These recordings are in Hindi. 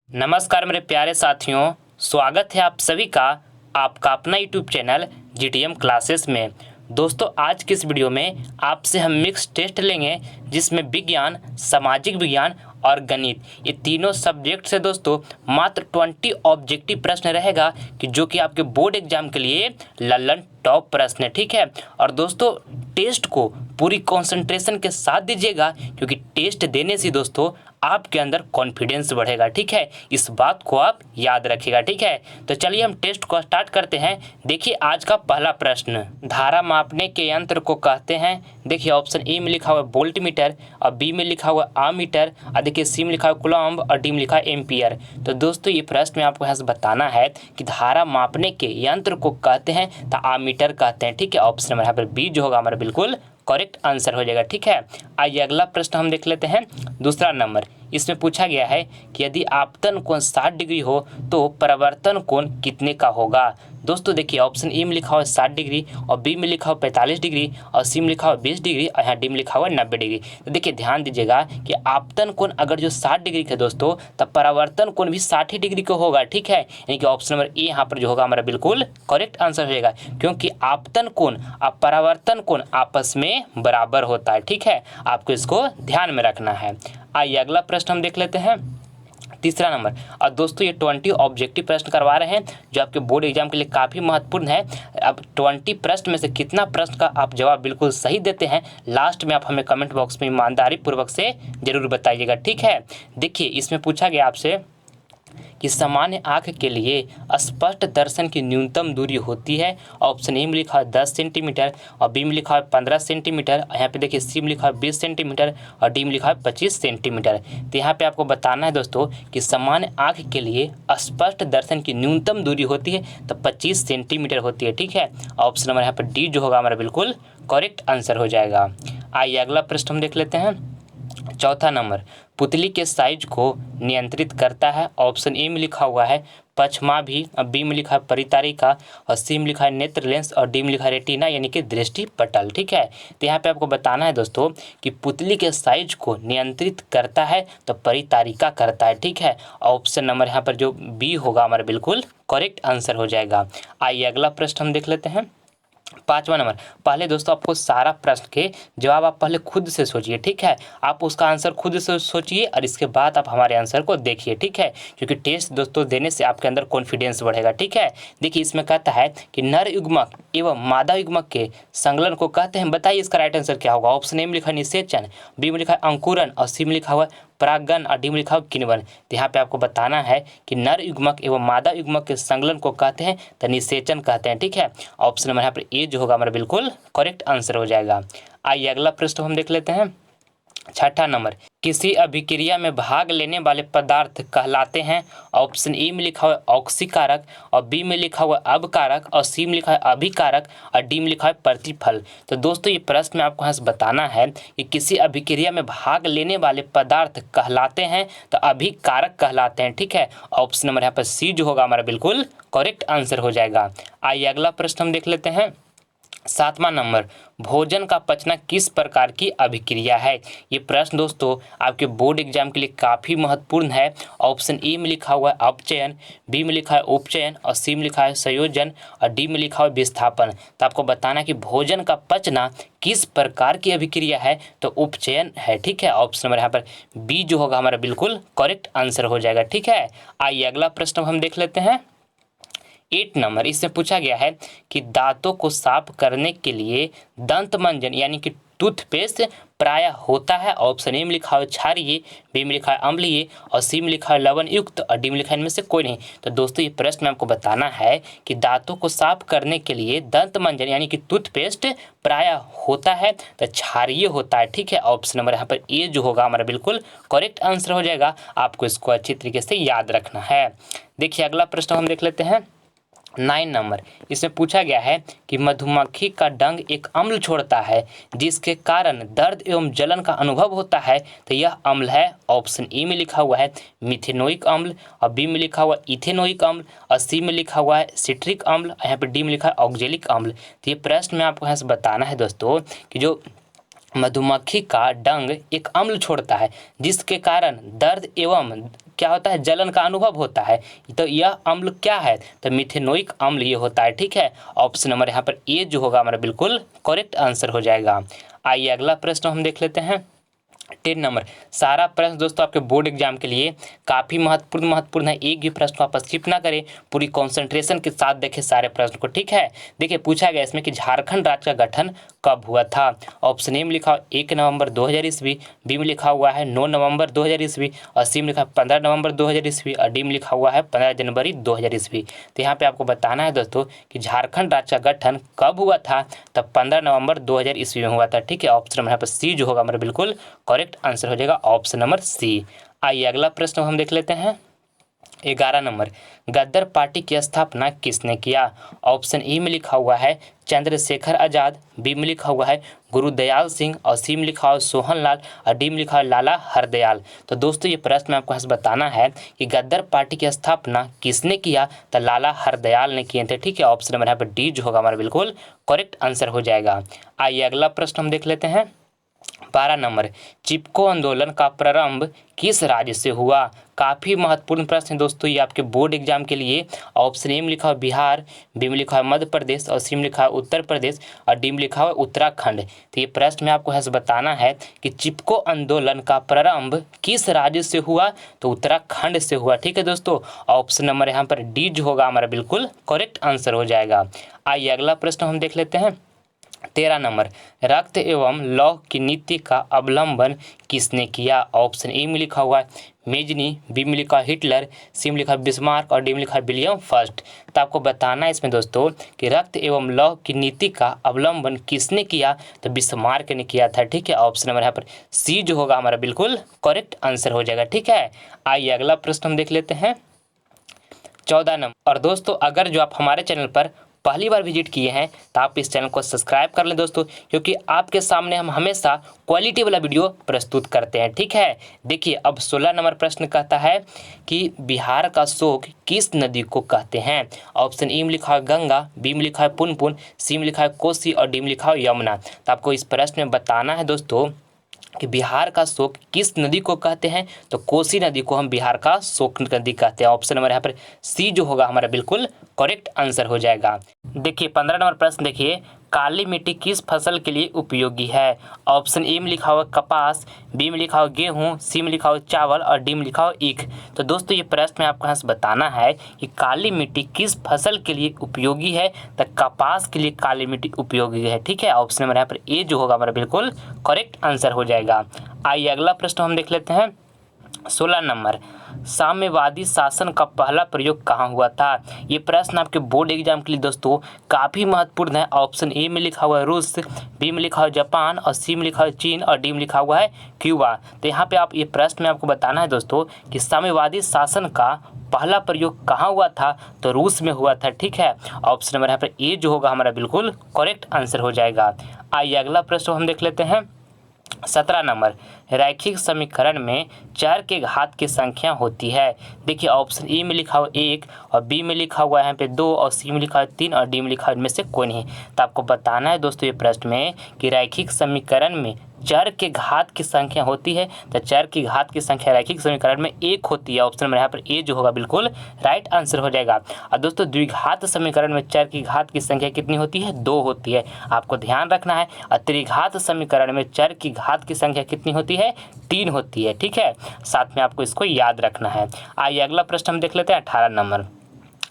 नमस्कार मेरे प्यारे साथियों, स्वागत है आप सभी का आपका अपना यूट्यूब चैनल जीटीएम क्लासेस में। दोस्तों, आज की इस वीडियो में आपसे हम मिक्स टेस्ट लेंगे जिसमें विज्ञान, सामाजिक विज्ञान और गणित ये तीनों सब्जेक्ट से दोस्तों मात्र 20 ऑब्जेक्टिव प्रश्न रहेगा कि जो कि आपके बोर्ड एग्जाम के लिए लल्लन टॉप प्रश्न है। ठीक है, और दोस्तों टेस्ट को पूरी कंसंट्रेशन के साथ दीजिएगा क्योंकि टेस्ट देने से दोस्तों आपके अंदर कॉन्फिडेंस बढ़ेगा। ठीक है, इस बात को आप याद रखिएगा। ठीक है, तो चलिए हम टेस्ट को स्टार्ट करते हैं। देखिए आज का पहला प्रश्न, धारा मापने के यंत्र को कहते हैं। देखिए ऑप्शन ए में लिखा हुआ है वोल्ट मीटर, और बी में लिखा हुआ है आमीटर, और देखिए सी में लिखा हुआ कूलम्ब, और डी में लिखा है एम्पियर। तो दोस्तों ये प्रश्न में आपको यहाँ से बताना है कि धारा मापने के यंत्र को कहते हैं तो आमीटर कहते हैं। ठीक है, ऑप्शन नंबर यहाँ पर बी जो होगा हमारा बिल्कुल करेक्ट आंसर हो जाएगा। ठीक है, आइए अगला प्रश्न हम देख लेते हैं। दूसरा नंबर, इसमें पूछा गया है कि यदि आपतन कोण 60 डिग्री हो तो परावर्तन कोण कितने का होगा। दोस्तों देखिए ऑप्शन ए में लिखा हुआ है 60 डिग्री, और बी में लिखा हुआ 45 डिग्री, और सी में लिखा हुआ 20 डिग्री, और यहाँ डी में लिखा हुआ 90 डिग्री। तो देखिए ध्यान दीजिएगा कि आपतन कोण अगर जो 60 डिग्री का दोस्तों, तब परावर्तन कोण भी 60 डिग्री का होगा। ठीक है, यानी कि ऑप्शन नंबर ए यहाँ पर जो होगा हमारा बिल्कुल करेक्ट आंसर हो जाएगा, क्योंकि आपतन कोण और परावर्तन कोण आपस में बराबर होता है। ठीक है, आपको इसको ध्यान में रखना है। आइए अगला प्रश्न हम देख लेते हैं। तीसरा नंबर, और दोस्तों ये 20 ऑब्जेक्टिव प्रश्न करवा रहे हैं जो आपके बोर्ड एग्जाम के लिए काफ़ी महत्वपूर्ण है। अब 20 प्रश्न में से कितना प्रश्न का आप जवाब बिल्कुल सही देते हैं, लास्ट में आप हमें कमेंट बॉक्स में ईमानदारी पूर्वक से जरूर बताइएगा। ठीक है, देखिए इसमें पूछा गया आपसे कि सामान्य आँख के लिए स्पष्ट दर्शन की न्यूनतम दूरी होती है। ऑप्शन ए में लिखा है 10 सेंटीमीटर, और बी में लिखा है 15 सेंटीमीटर, यहाँ पे देखिए सी में लिखा है 20 सेंटीमीटर, और डी में लिखा है 25 सेंटीमीटर। तो यहाँ पे आपको बताना है दोस्तों कि सामान्य आँख के लिए स्पष्ट दर्शन की न्यूनतम दूरी होती है तो 25 सेंटीमीटर होती है। ठीक है, ऑप्शन नंबर यहाँ पर डी जो होगा हमारा बिल्कुल करेक्ट आंसर हो जाएगा। आइए अगला प्रश्न हम देख लेते हैं। चौथा नंबर, पुतली के साइज को नियंत्रित करता है। ऑप्शन ए में लिखा हुआ है पक्षमाभि, और बी में लिखा है परितारिका, और सी में लिखा है नेत्र लेंस, और डी में लिखा है रेटिना यानी कि दृष्टि पटल। ठीक है, तो यहाँ पे आपको बताना है दोस्तों कि पुतली के साइज को नियंत्रित करता है तो परितारिका करता है। ठीक है, ऑप्शन नंबर यहाँ पर जो बी होगा हमारा बिल्कुल करेक्ट आंसर हो जाएगा। आइए अगला प्रश्न हम देख लेते हैं। पांचवा नंबर, पहले दोस्तों आपको सारा प्रश्न के जवाब आप पहले खुद से सोचिए। ठीक है, आप उसका आंसर खुद से सोचिए और इसके बाद आप हमारे आंसर को देखिए। ठीक है, क्योंकि टेस्ट दोस्तों देने से आपके अंदर कॉन्फिडेंस बढ़ेगा। ठीक है, देखिए इसमें कहता है कि नर युग्मक एवं मादा युग्मक के संकलन को कहते हैं। बताइए इसका राइट आंसर क्या होगा। ऑप्शन ए में लिखा है निषेचन, बी में लिखा है अंकुरन, और सी में लिखा हुआ है परागन, और डी में लिखा हुआ किण्वन। तो यहाँ पे आपको बताना है कि नर युग्मक एवं मादा युग्मक के संकलन को कहते हैं तो निषेचन कहते हैं। ठीक है, ऑप्शन नंबर यहाँ पर ए जो होगा हमारा बिल्कुल करेक्ट आंसर हो जाएगा। आइए अगला प्रश्न हम देख लेते हैं। छठा नंबर, किसी अभिक्रिया में भाग लेने वाले पदार्थ कहलाते हैं। ऑप्शन ए में लिखा हुआ है ऑक्सीकारक, और बी में लिखा हुआ है अबकारक, और सी में लिखा है अभिकारक, और डी में लिखा है प्रतिफल। तो दोस्तों ये प्रश्न में आपको यहाँ से बताना है कि किसी अभिक्रिया में भाग लेने वाले पदार्थ कहलाते हैं तो अभिकारक कहलाते हैं। ठीक है, ऑप्शन नंबर यहाँ पर सी जो होगा हमारा बिल्कुल करेक्ट आंसर हो जाएगा। आइए अगला प्रश्न हम देख लेते हैं। सातवां नंबर, भोजन का पचना किस प्रकार की अभिक्रिया है। ये प्रश्न दोस्तों आपके बोर्ड एग्जाम के लिए काफ़ी महत्वपूर्ण है। ऑप्शन ए में लिखा हुआ है अपचयन, बी में लिखा है उपचयन, और सी में लिखा है संयोजन, और डी में लिखा हुआ है विस्थापन। तो आपको बताना है कि भोजन का पचना किस प्रकार की अभिक्रिया है तो उपचयन है। ठीक है, ऑप्शन नंबर यहाँ पर बी जो होगा हमारा बिल्कुल करेक्ट आंसर हो जाएगा। ठीक है, आइए अगला प्रश्न हम देख लेते हैं। 8 नंबर, इससे पूछा गया है कि दांतों को साफ करने के लिए दंत मंजन यानी कि टूथपेस्ट प्रायः होता है। ऑप्शन ए में लिखा है क्षारीय, बी में लिखा है अम्लीय, और सी में लिखा है लवण युक्त, और डी में लिखा है इनमें से कोई नहीं। तो दोस्तों ये प्रश्न में आपको बताना है कि दांतों को साफ करने के लिए दंत मंजन यानी कि टूथपेस्ट प्रायः होता है तो क्षारीय होता है। ठीक है, ऑप्शन नंबर यहाँ पर ए जो होगा हमारा बिल्कुल करेक्ट आंसर हो जाएगा। आपको इसको अच्छी तरीके से याद रखना है। देखिए अगला प्रश्न हम देख लेते हैं। 9 नंबर, इसमें पूछा गया है कि मधुमक्खी का डंक एक अम्ल छोड़ता है जिसके कारण दर्द एवं जलन का अनुभव होता है तो यह अम्ल है। ऑप्शन ए में लिखा हुआ है मिथेनोइक अम्ल, और बी में लिखा हुआ है इथेनोइक अम्ल, और सी में लिखा हुआ है सिट्रिक अम्ल, यहाँ पे डी में लिखा है ऑक्जेलिक अम्ल। तो ये प्रश्न में आपको यहाँ से बताना है दोस्तों कि जो मधुमक्खी का डंक एक अम्ल छोड़ता है जिसके कारण दर्द एवं क्या होता है, जलन का अनुभव होता है। तो यह अम्ल क्या है, तो मिथेनोइक अम्ल ये होता है। ठीक है, ऑप्शन नंबर यहाँ पर ए जो होगा हमारा बिल्कुल करेक्ट आंसर हो जाएगा। आइए अगला प्रश्न हम देख लेते हैं। 10 नंबर। सारा प्रश्न दोस्तों आपके बोर्ड एग्जाम के लिए काफ़ी महत्वपूर्ण है। एक भी प्रश्न आप स्किप ना करें, पूरी कंसंट्रेशन के साथ देखें सारे प्रश्न को। ठीक है, देखिए पूछा गया इसमें कि झारखंड राज्य का गठन कब हुआ था। ऑप्शन ए में लिखा हुआ 1 नवंबर 2000 ईस्वी, बी में लिखा हुआ है 9 नवंबर 2000 ईस्वी, और सी में लिखा है 15 नवंबर 2000 ईस्वी, और डी में लिखा हुआ है 15 जनवरी 2000 ईस्वी। तो यहाँ पे आपको बताना है दोस्तों कि झारखंड राज्य का गठन कब हुआ था, तब 15 नवंबर 2000 ईस्वी में हुआ था। ठीक है, ऑप्शन नंबर यहाँ पर सी जो होगा हमारा बिल्कुल करेक्ट आंसर हो जाएगा, ऑप्शन नंबर सी। आइए अगला प्रश्न हम देख लेते हैं। 11 नंबर। गदर पार्टी की स्थापना किसने किया। ऑप्शन ए में लिखा हुआ है चंद्रशेखर आजाद, बी में लिखा हुआ है गुरुदयाल सिंह, और सी में लिखा हुआ है सोहनलाल, और डी में लिखा हुआ है लाला हरदयाल। तो दोस्तों ये प्रश्न में आपको यहाँ से बताना है कि गदर पार्टी की स्थापना किसने किया, तो लाला हरदयाल ने किए थे। ठीक है, ऑप्शन नंबर यहाँ पर डी जो होगा हमारा बिल्कुल करेक्ट आंसर हो जाएगा। आइए अगला प्रश्न हम देख लेते हैं। 12 नंबर। चिपको आंदोलन का प्रारंभ किस राज्य से हुआ। काफ़ी महत्वपूर्ण प्रश्न है दोस्तों ये आपके बोर्ड एग्जाम के लिए। ऑप्शन ए में लिखा हुआ बिहार, बी में लिखा हुआ मध्य प्रदेश, और सी में लिखा हुआ उत्तर प्रदेश, और डी में लिखा हुआ उत्तराखंड। तो ये प्रश्न में आपको ऐसे बताना है कि चिपको आंदोलन का प्रारंभ किस राज्य से हुआ, तो उत्तराखंड से हुआ। ठीक है दोस्तों, ऑप्शन नंबर यहाँ पर डी जो होगा हमारा बिल्कुल करेक्ट आंसर हो जाएगा। आइए अगला प्रश्न हम देख लेते हैं। 13 नंबर। रक्त एवं लौह की नीति का अवलंबन किसने किया। ऑप्शन ए में लिखा हुआ है मेजनी, बी में लिखा है हिटलर, सी में लिखा है बिस्मार्क, और डी में लिखा है विलियम फर्स्ट। तो आपको बताना है इसमें दोस्तों कि रक्त एवं लौह की नीति का अवलंबन किसने किया, तो बिस्मार्क ने किया था। ठीक है, ऑप्शन नंबर यहाँ पर सी जो होगा हमारा बिल्कुल करेक्ट आंसर हो जाएगा। ठीक है, आइए अगला प्रश्न हम देख लेते हैं। 14 नंबर। और दोस्तों अगर जो आप हमारे चैनल पर पहली बार विजिट किए हैं तो आप इस चैनल को सब्सक्राइब कर लें दोस्तों, क्योंकि आपके सामने हम हमेशा क्वालिटी वाला वीडियो प्रस्तुत करते हैं। ठीक है, देखिए अब 16 नंबर प्रश्न कहता है कि बिहार का शोक किस नदी को कहते हैं। ऑप्शन ए में लिखा है गंगा, बी में लिखा है पुनपुन, सी में लिखा है कोसी, और डी में लिखा है यमुना। तो आपको इस प्रश्न में बताना है दोस्तों कि बिहार का शोक किस नदी को कहते हैं, तो कोसी नदी को हम बिहार का शोक नदी कहते हैं। ऑप्शन नंबर यहाँ पर सी जो होगा हमारा बिल्कुल करेक्ट आंसर हो जाएगा। देखिए 15 नंबर प्रश्न देखिए, काली मिट्टी किस फसल के लिए उपयोगी है। ऑप्शन ए में लिखा हुआ कपास, बी में लिखा हुआ गेहूं, सी में लिखा हुआ चावल, और डी में लिखा हुआ ईख। तो दोस्तों ये प्रश्न में आपको यहाँ से बताना है कि काली मिट्टी किस फसल के लिए उपयोगी है, तो कपास के लिए काली मिट्टी उपयोगी है। ठीक है, ऑप्शन नंबर यहाँ पर ए जो होगा हमारा बिल्कुल करेक्ट आंसर हो जाएगा। आइए अगला प्रश्न हम देख लेते हैं। 16 नंबर। साम्यवादी शासन का पहला प्रयोग कहाँ हुआ था। ये प्रश्न आपके बोर्ड एग्जाम के लिए दोस्तों काफ़ी महत्वपूर्ण है। ऑप्शन ए में लिखा हुआ है रूस, बी में लिखा हुआ है जापान, और सी में लिखा हुआ है चीन, और डी में लिखा हुआ है क्यूबा। तो यहाँ पे आप ये प्रश्न में आपको बताना है दोस्तों कि साम्यवादी शासन का पहला प्रयोग कहाँ हुआ था, तो रूस में हुआ था। ठीक है, ऑप्शन नंबर यहाँ पर ए जो होगा हमारा बिल्कुल करेक्ट आंसर हो जाएगा। आइए अगला प्रश्न हम देख लेते हैं। 17 नंबर। रैखिक समीकरण में चर के घात की संख्या होती है। देखिए ऑप्शन ए में लिखा हुआ 1, और बी में लिखा हुआ है यहाँ पे 2, और सी में लिखा है 3, और डी में लिखा है इनमें से कोई नहीं। तो आपको बताना है दोस्तों ये प्रश्न में कि रैखिक समीकरण में चर के घात की संख्या होती है, तो चर की घात की संख्या रैखिक समीकरण में 1 होती है। ऑप्शन नंबर यहाँ पर ए जो होगा बिल्कुल राइट आंसर हो जाएगा। और दोस्तों द्विघात समीकरण में चर की घात की संख्या कितनी होती है, 2 होती है, आपको ध्यान रखना है। और त्रिघात समीकरण में चर की घात की संख्या कितनी होती है, 3 होती है। ठीक है, साथ में आपको इसको याद रखना है। आइए अगला प्रश्न हम देख लेते हैं। 18 number.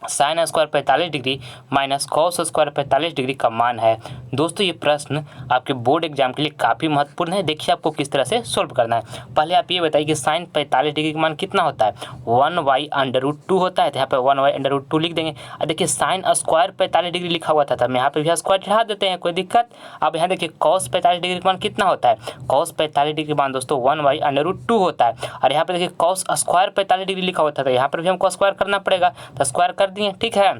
Sine square 45 degree minus cos square 45 degree का मान है। दोस्तों ये प्रश्न आपके बोर्ड एग्जाम के लिए काफ़ी महत्वपूर्ण है। देखिए आपको किस तरह से सोल्व करना है। पहले आप ये बताइए कि साइन 45 डिग्री का मान कितना होता है, 1/√2 होता है। तो यहाँ पर 1/√2 लिख देंगे। और देखिए साइन स्क्वायर 45 डिग्री लिखा हुआ था, हम यहाँ पर भी स्क्वायर चढ़ा देते हैं, कोई दिक्कत। अब यहाँ देखिए कॉस 45 डिग्री का मान कितना होता है, कॉस 45 डिग्री का मान दोस्तों 1/√2 होता है। और यहाँ पर देखिए कॉस स्क्वायर 45 डिग्री लिखा हुआ था, तो यहाँ पर भी हमको स्क्वायर करना पड़ेगा, तो स्क्वायर कर दिए। ठीक है,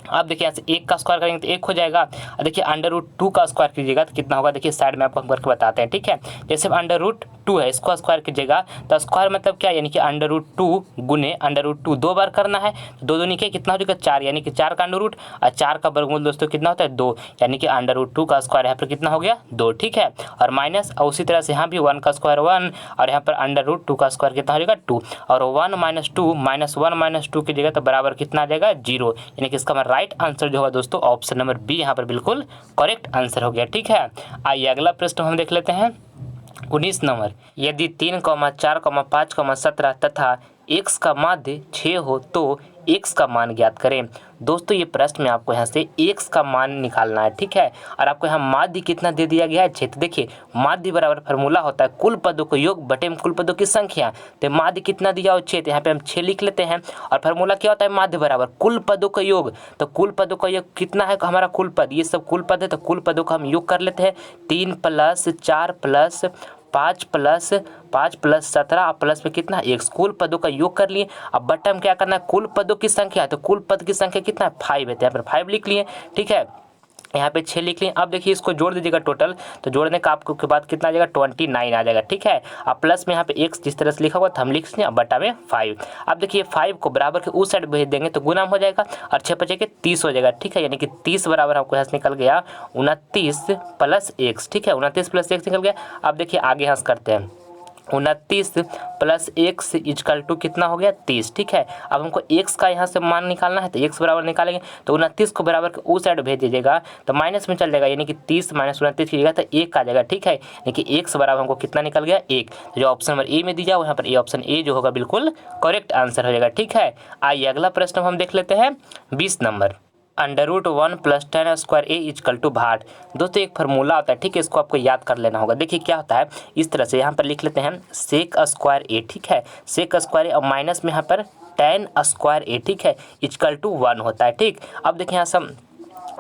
आप देखिए यहाँ से 1 का स्क्वायर करेंगे तो 1 हो जाएगा। और देखिए √2 का स्क्वायर कीजिएगा तो कितना होगा, देखिए साइड में आपको हम करके बताते हैं, ठीक है। जैसे √2 है, इसको स्क्वायर कीजिएगा तो स्क्वायर मतलब क्या, यानी कि √2 गुने √2 2 बार करना है, तो 2 दूनी के कितना हो जाएगा 4, यानी कि 4 का अंडर रूट, और 4 का वर्गमूल दोस्तों कितना होता है 2, यानी कि √2 का स्क्वायर यहाँ पर कितना हो गया 2, ठीक है। और माइनस, और उसी तरह से यहाँ भी 1 का स्क्वायर 1, और यहाँ पर √2 का स्क्वायर कितना हो जाएगा 2, और 1 - 2 -1 - 2 की जगह तो बराबर कितना आ जाएगा 0, यानी कि इसका राइट आंसर जो होगा दोस्तों ऑप्शन नंबर बी यहाँ पर बिल्कुल करेक्ट आंसर हो गया, ठीक है। आइए अगला प्रश्न हम देख लेते हैं 19 नंबर। यदि 3, 4, 5, 17 तथा x का माध्य 6 हो तो x का मान ज्ञात करें। दोस्तों ये प्रश्न में आपको यहाँ से x का मान निकालना है, ठीक है। और आपको यहाँ माध्य कितना दे दिया गया है 6। तो देखिए माध्य बराबर फार्मूला होता है कुल पदों को योग बटे में कुल पदों की संख्या। तो माध्य कितना दिया हो 6, तो यहाँ पे हम 6 लिख लेते हैं। और फार्मूला क्या होता है माध्य बराबर कुल पदों का योग। तो कुल पदों का योग कितना है हमारा कुल पद, ये सब कुल पद है, तो कुल पदों का हम योग कर लेते हैं। 3 + 4 + 5 + 17 प्लस में कितना x, कुल पदों का योग कर लिए। अब बटन क्या करना है कुल पदों की संख्या, तो कुल पद की संख्या कितना है 5 है, तो यहाँ पर 5 लिख लिए, ठीक है। यहाँ पे 6 लिख लिए। अब देखिए इसको जोड़ दीजिएगा टोटल, तो जोड़ने का आपको के बाद कितना आ जाएगा 29 आ जाएगा, ठीक है। अब प्लस में यहाँ पे x जिस तरह से लिखा हुआ था हम लिख लें, अब बटा में 5। अब देखिए 5 को बराबर के उस साइड भेज देंगे तो गुना हो जाएगा, और 6 × 5 = 30 हो जाएगा, ठीक है। यानी कि 30 बराबर हमको यहाँ से निकल गया 29 + x, ठीक है। 29 + x निकल गया। अब देखिए आगे यहाँ से करते हैं 29 + x = कितना हो गया 30, ठीक है। अब हमको x का यहाँ से मान निकालना है, तो x बराबर निकालेंगे तो 29 को बराबर के उस साइड भेज दीजिएगा तो माइनस में चल जाएगा, यानी कि 30 - 29 की जगह तो 1 आ जाएगा, ठीक है। यानी कि x बराबर हमको कितना निकल गया 1। तो जो ऑप्शन नंबर ए में दिया हुआ यहाँ पर ऑप्शन ए जो होगा बिल्कुल करेक्ट आंसर हो जाएगा, ठीक है। आइए अगला प्रश्न हम देख लेते हैं 20 नंबर। √1 + tan² a = 62। दोस्तों एक फार्मूला होता है, ठीक है, इसको आपको याद कर लेना होगा। देखिए क्या होता है इस तरह से यहाँ पर लिख लेते हैं sec² a, ठीक है। sec² a और माइनस में यहाँ पर tan² a, ठीक है, = 1 होता है, ठीक। अब देखिए यहाँ से हम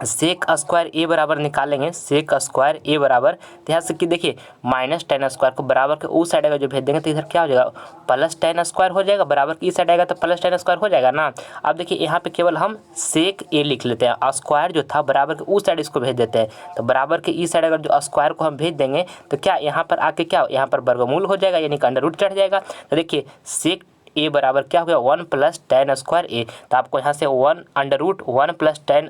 sec² a बराबर निकालेंगे, sec² a बराबर, तो यहाँ से कि देखिए माइनस tan² को बराबर के उस साइड आएगा जो भेज देंगे तो इधर क्या हो जाएगा प्लस tan² हो जाएगा, बराबर की इस साइड आएगा तो प्लस tan² हो जाएगा ना। अब देखिए यहाँ पे केवल हम sec a लिख लेते हैं, स्क्वायर जो था बराबर के उस साइड इसको भेज देते हैं, तो बराबर के इस साइड अगर जो स्क्वायर को हम भेज देंगे तो क्या यहाँ पर आके क्या यहाँ पर वर्गमूल हो जाएगा, यानी कि अंडर रूट चढ़ जाएगा। तो देखिए sec a बराबर क्या हो गया 1 + tan² a, तो आपको यहाँ से 1 √1 + tan²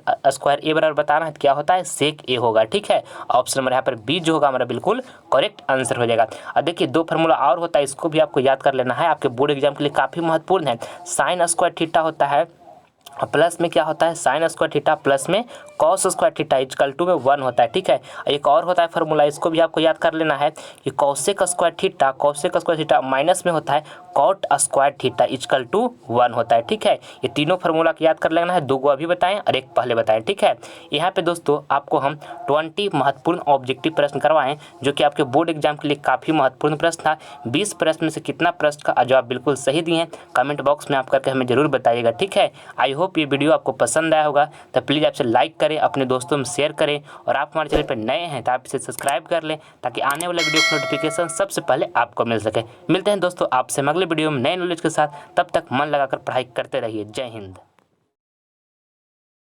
a बराबर बताना है, तो क्या होता है sec a होगा, ठीक है। ऑप्शन नंबर यहाँ पर बी जो होगा हमारा बिल्कुल करेक्ट आंसर हो जाएगा। और देखिए 2 फार्मूला और होता है, इसको भी आपको याद कर लेना है, आपके बोर्ड एग्जाम के लिए काफ़ी महत्वपूर्ण है। sin² थीटा होता है, प्लस में क्या होता है sin² थीटा, प्लस में cos² थीटा = में 1 होता है, ठीक है। एक और होता है फार्मूला, इसको भी आपको याद कर लेना है कि cosec² थीटा माइनस में होता है cot² थीटा = 1 होता है, ठीक है। ये तीनों फार्मूला को याद कर लेना है, 2 को अभी बताएं और एक पहले बताएं, ठीक है। यहाँ पे दोस्तों आपको हम 20 महत्वपूर्ण ऑब्जेक्टिव प्रश्न करवाएं जो कि आपके बोर्ड एग्जाम के लिए काफ़ी महत्वपूर्ण प्रश्न था। 20 प्रश्न में से कितना प्रश्न का जवाब बिल्कुल सही दिए हैं कमेंट बॉक्स में आप करके हमें जरूर बताइएगा, ठीक है। आई होप ये वीडियो आपको पसंद आया होगा, तो प्लीज़ आपसे लाइक करें, अपने दोस्तों में शेयर करें, और आप हमारे चैनल पर नए हैं तो आप इसे सब्सक्राइब कर लें ताकि आने वाले वीडियो का नोटिफिकेशन सबसे पहले आपको मिल सके। मिलते हैं दोस्तों आपसे अगले वीडियो में नए नॉलेज के साथ, तब तक मन लगाकर पढ़ाई करते रहिए। जय हिंद।